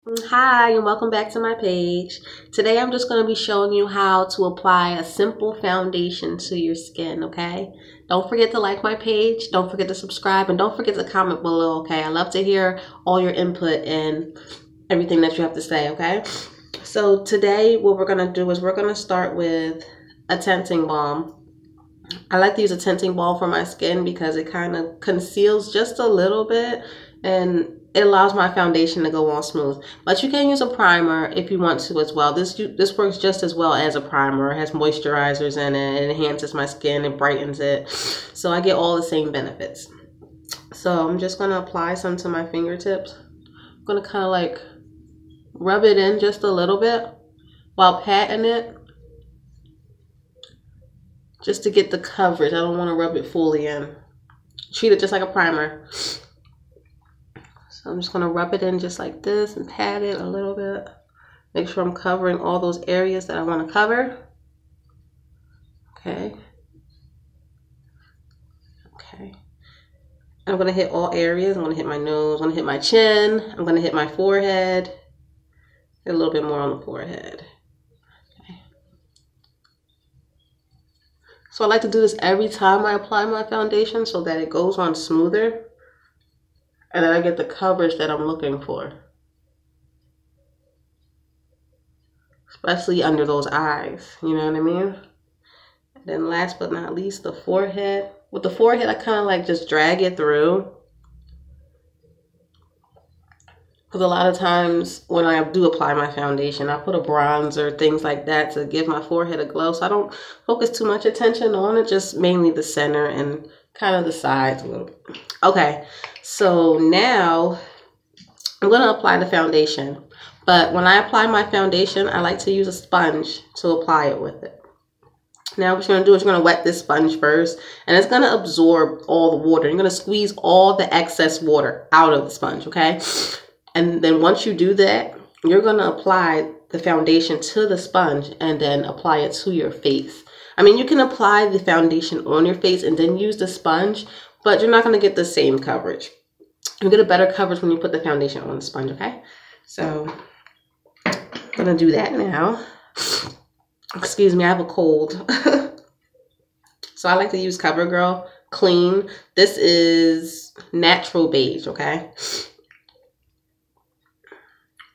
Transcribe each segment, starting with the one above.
Hi, and welcome back to my page. Today I'm just going to be showing you how to apply a simple foundation to your skin, okay? Don't forget to like my page, don't forget to subscribe, and don't forget to comment below, okay? I love to hear all your input and everything that you have to say, okay? So today what we're going to do is we're going to start with a tinting balm. I like to use a tinting balm for my skin because it kind of conceals just a little bit and it allows my foundation to go on smooth. But you can use a primer if you want to as well. This works just as well as a primer. It has moisturizers in it. It enhances my skin. It brightens it. So I get all the same benefits. So I'm just going to apply some to my fingertips. I'm going to kind of like rub it in just a little bit while patting it, just to get the coverage. I don't want to rub it fully in. Treat it just like a primer. So I'm just going to rub it in just like this and pat it a little bit. Make sure I'm covering all those areas that I want to cover. Okay. Okay. I'm going to hit all areas. I'm going to hit my nose. I'm going to hit my chin. I'm going to hit my forehead. A little bit more on the forehead. Okay. So I like to do this every time I apply my foundation so that it goes on smoother and then I get the coverage that I'm looking for. Especially under those eyes, you know what I mean? And then last but not least, the forehead. With the forehead, I kind of like just drag it through. Because a lot of times when I do apply my foundation, I put a bronzer, things like that to give my forehead a glow. So I don't focus too much attention on it, just mainly the center and kind of the sides a little bit. Okay, so now I'm going to apply the foundation. But when I apply my foundation, I like to use a sponge to apply it with it. Now what you're going to do is you're going to wet this sponge first, and it's going to absorb all the water. You're going to squeeze all the excess water out of the sponge, okay? And then once you do that, you're going to apply the foundation to the sponge and then apply it to your face. I mean, you can apply the foundation on your face and then use the sponge, but you're not going to get the same coverage. You get a better coverage when you put the foundation on the sponge, okay? So I'm going to do that now. Excuse me, I have a cold. So I like to use CoverGirl Clean. This is natural beige, okay?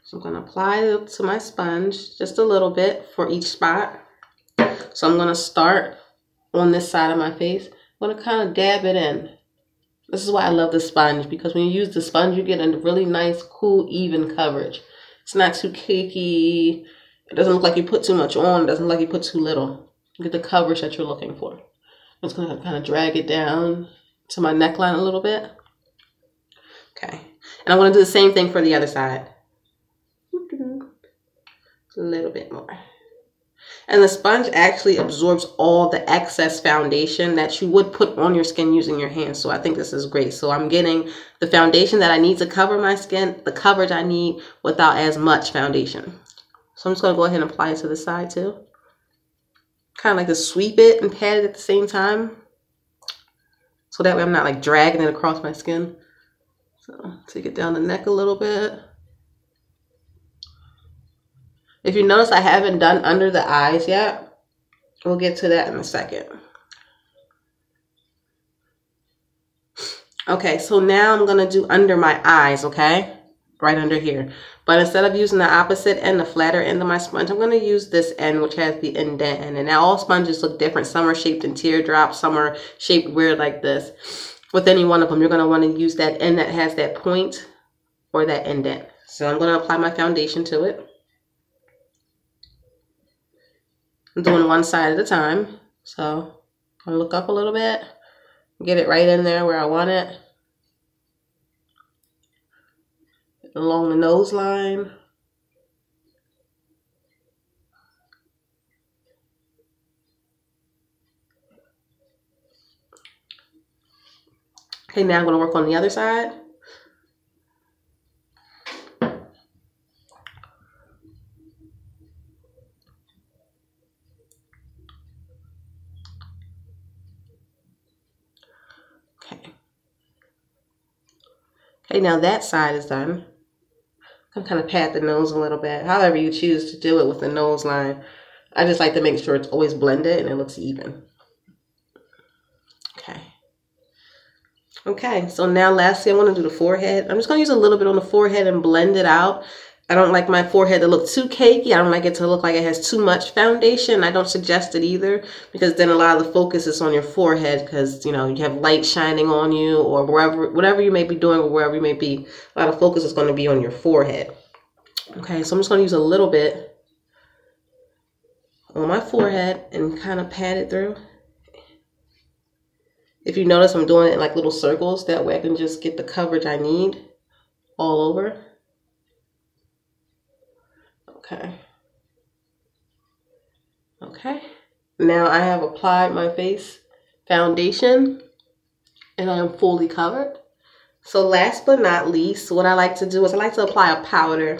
So I'm going to apply it to my sponge just a little bit for each spot. So I'm going to start on this side of my face. I'm going to kind of dab it in. This is why I love the sponge, because when you use the sponge, you get a really nice, cool, even coverage. It's not too cakey. It doesn't look like you put too much on. It doesn't look like you put too little. You get the coverage that you're looking for. I'm just going to kind of drag it down to my neckline a little bit. Okay. And I'm going to do the same thing for the other side. A little bit more. And the sponge actually absorbs all the excess foundation that you would put on your skin using your hands. So I think this is great. So I'm getting the foundation that I need to cover my skin, the coverage I need without as much foundation. So I'm just going to go ahead and apply it to the side too. Kind of like to sweep it and pat it at the same time. So that way I'm not like dragging it across my skin. So take it down the neck a little bit. If you notice, I haven't done under the eyes yet. We'll get to that in a second. Okay, so now I'm going to do under my eyes, okay? Right under here. But instead of using the opposite end, the flatter end of my sponge, I'm going to use this end, which has the indent in it. Now, all sponges look different. Some are shaped in teardrops. Some are shaped weird like this. With any one of them, you're going to want to use that end that has that point or that indent. So I'm going to apply my foundation to it. I'm doing one side at a time. So I'm going to look up a little bit. Get it right in there where I want it. Along the nose line. Okay, now I'm going to work on the other side. Okay, now that side is done. I'm kind of pat the nose a little bit. However you choose to do it with the nose line. I just like to make sure it's always blended and it looks even. Okay. Okay, so now lastly, I want to do the forehead. I'm just going to use a little bit on the forehead and blend it out. I don't like my forehead to look too cakey. I don't like it to look like it has too much foundation. I don't suggest it either, because then a lot of the focus is on your forehead because, you know, you have light shining on you or whatever you may be doing or wherever you may be. A lot of focus is going to be on your forehead. Okay, so I'm just going to use a little bit on my forehead and kind of pat it through. If you notice, I'm doing it in like little circles. That way I can just get the coverage I need all over. Okay. Okay. Now I have applied my face foundation and I am fully covered. So last but not least, what I like to do is I like to apply a powder.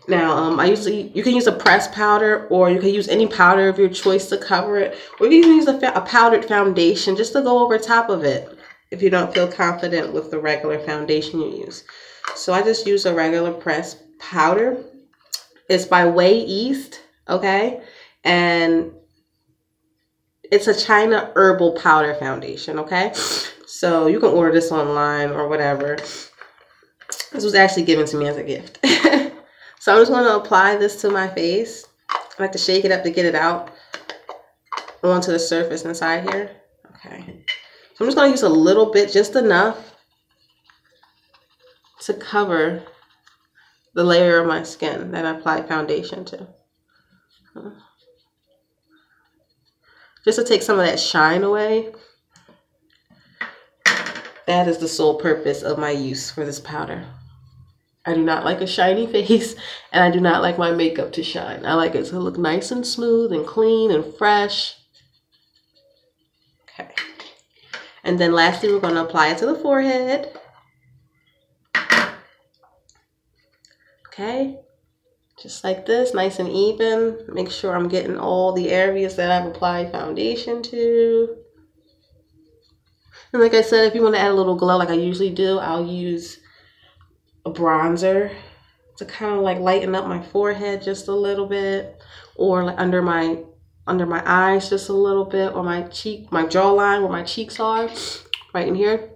Now, you can use a pressed powder, or you can use any powder of your choice to cover it, or you can use a powdered foundation just to go over top of it if you don't feel confident with the regular foundation you use. So I just use a regular pressed powder. It's by Way East, okay? And it's a China herbal powder foundation, okay? So you can order this online or whatever. This was actually given to me as a gift. So I'm just going to apply this to my face. I like to shake it up to get it out onto the surface inside here. Okay. So I'm just going to use a little bit, just enough to cover the layer of my skin that I applied foundation to. Just to take some of that shine away. That is the sole purpose of my use for this powder. I do not like a shiny face, and I do not like my makeup to shine. I like it to look nice and smooth and clean and fresh. Okay. And then lastly, we're going to apply it to the forehead. Okay. Just like this, nice and even. Make sure I'm getting all the areas that I've applied foundation to. And like I said, if you want to add a little glow like I usually do, I'll use a bronzer to kind of like lighten up my forehead just a little bit, or like under my eyes just a little bit, or my jawline where my cheeks are, right in here.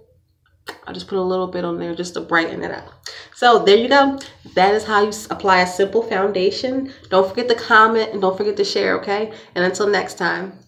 I'll just put a little bit on there just to brighten it up. So there you go. That is how you apply a simple foundation. Don't forget to comment and don't forget to share, okay? And until next time.